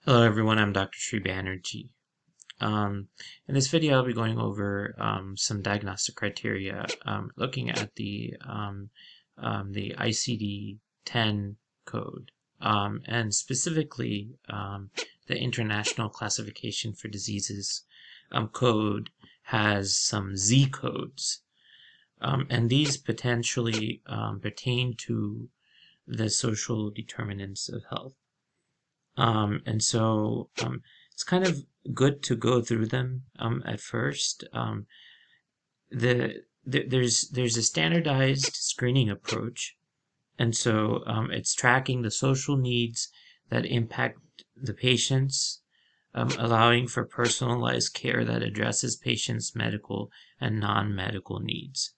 Hello everyone, I'm Dr. Sri Banerjee. In this video, I'll be going over some diagnostic criteria, looking at the ICD-10 code, and specifically the International Classification for Diseases code has some Z codes, and these potentially pertain to the social determinants of health. It's kind of good to go through them at first. There's a standardized screening approach, and so it's tracking the social needs that impact the patients, allowing for personalized care that addresses patients' medical and non-medical needs.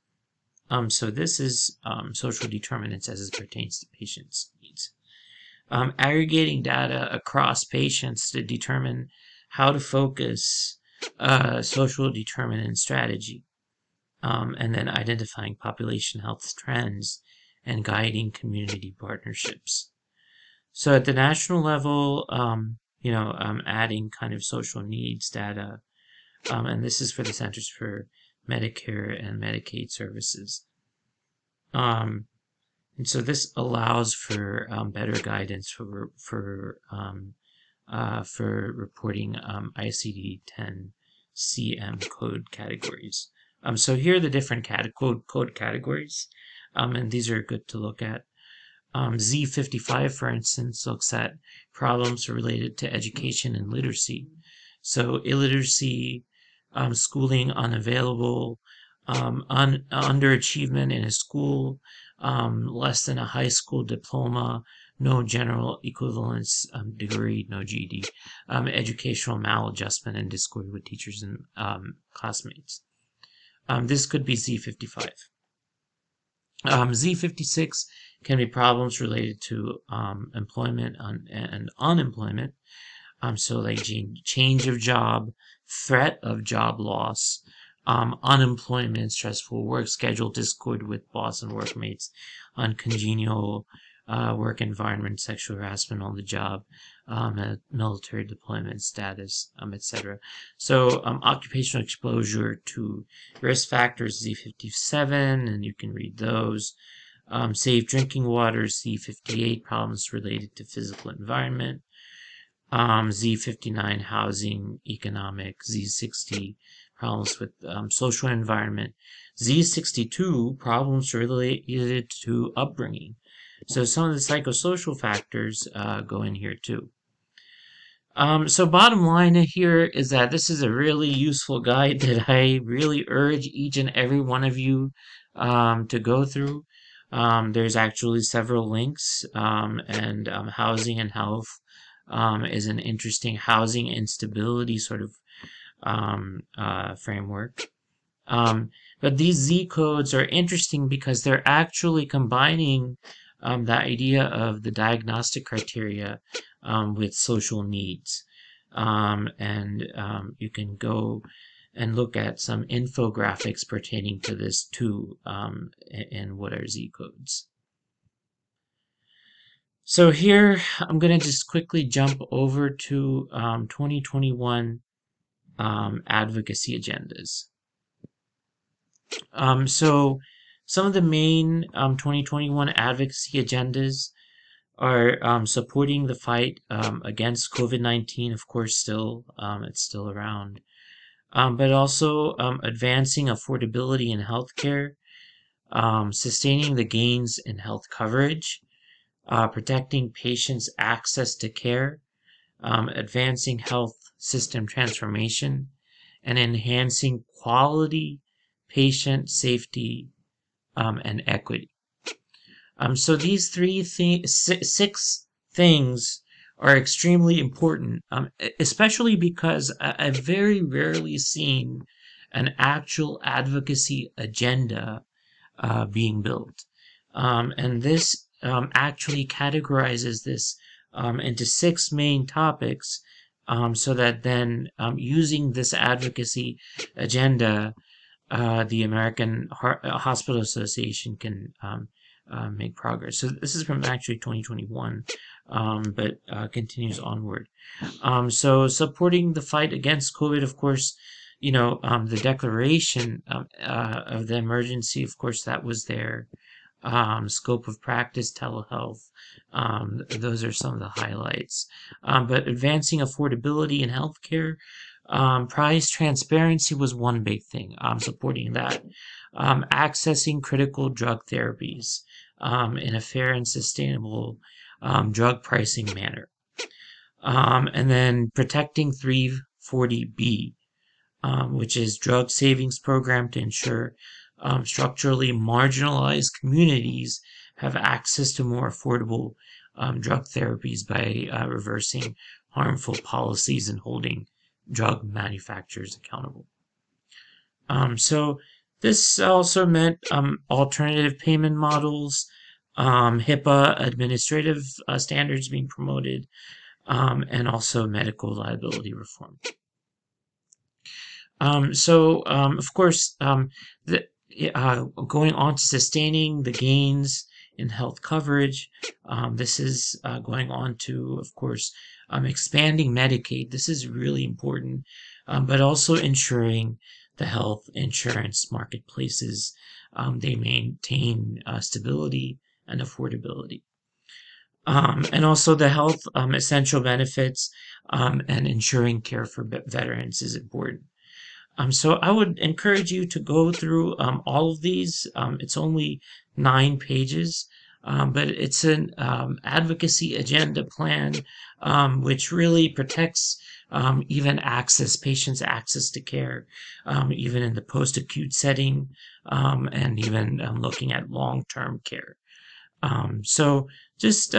So this is social determinants as it pertains to patients' needs. Aggregating data across patients to determine how to focus social determinant strategy, and then identifying population health trends and guiding community partnerships. So at the national level, adding kind of social needs data, and this is for the Centers for Medicare and Medicaid Services. And so this allows for better guidance for reporting ICD-10 CM code categories. So here are the different code categories, and these are good to look at. Z55, for instance, looks at problems related to education and literacy. So illiteracy, schooling unavailable, underachievement in a school, less than a high school diploma, no general equivalence degree, no GED, educational maladjustment, and discord with teachers and classmates. This could be Z55. Z56 can be problems related to employment and unemployment. So like change of job, threat of job loss, unemployment, stressful work schedule, discord with boss and workmates, uncongenial work environment, sexual harassment on the job, military deployment status, etc. So occupational exposure to risk factors, Z57, and you can read those. Safe drinking water, Z58, problems related to physical environment. Z59, housing, economic. Z60, problems with social environment. Z62, problems related to upbringing. So some of the psychosocial factors go in here too. So bottom line here is that this is a really useful guide that I really urge each and every one of you to go through. There's actually several links, and housing and health is an interesting housing instability sort of framework. But these Z codes are interesting because they're actually combining the idea of the diagnostic criteria with social needs. You can go and look at some infographics pertaining to this too, in what are Z codes. So here, I'm going to just quickly jump over to 2021 advocacy agendas. So some of the main 2021 advocacy agendas are supporting the fight against COVID-19, of course, it's still around, but also advancing affordability in healthcare, sustaining the gains in health coverage, protecting patients' access to care, advancing health system transformation, and enhancing quality, patient safety, and equity. So these six things are extremely important, especially because I've very rarely seen an actual advocacy agenda being built. And this actually categorizes this into six main topics, so that then using this advocacy agenda, the American Hospital Association can make progress. So this is from actually 2021 but continues onward. So supporting the fight against COVID, of course, the declaration of the emergency, of course, that was there. Scope of practice, telehealth, those are some of the highlights. But advancing affordability in healthcare, price transparency was one big thing, supporting that. Accessing critical drug therapies in a fair and sustainable drug pricing manner. And then protecting 340B, which is drug savings program to ensure structurally marginalized communities have access to more affordable drug therapies by reversing harmful policies and holding drug manufacturers accountable. So this also meant alternative payment models, HIPAA administrative standards being promoted, and also medical liability reform. Of course, going on to sustaining the gains in health coverage, this is going on to, of course, expanding Medicaid. This is really important, but also ensuring the health insurance marketplaces, they maintain stability and affordability. And also the health essential benefits and ensuring care for veterans is important. So I would encourage you to go through all of these. It's only 9 pages, but it's an advocacy agenda plan, which really protects even patients' access to care, even in the post-acute setting, and even looking at long-term care. So just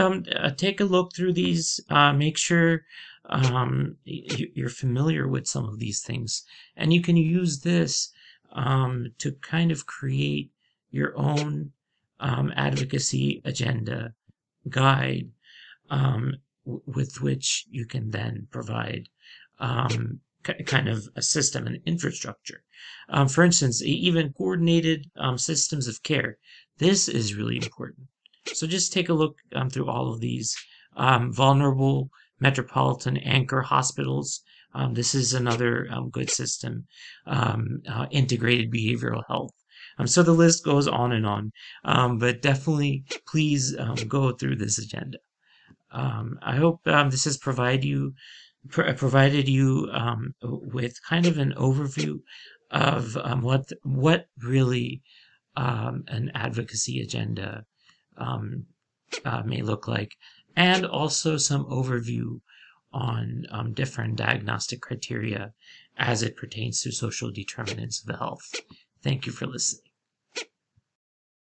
take a look through these, make sure you're familiar with some of these things, and you can use this to kind of create your own advocacy agenda guide, with which you can then provide kind of a system and infrastructure. For instance, even coordinated systems of care. This is really important. So just take a look through all of these. Vulnerable metropolitan anchor hospitals. This is another good system. Integrated behavioral health. So the list goes on and on. But definitely, please go through this agenda. I hope this has provided you with kind of an overview of what really an advocacy agenda may look like, and also some overview on different diagnostic criteria as it pertains to social determinants of the health. Thank you for listening.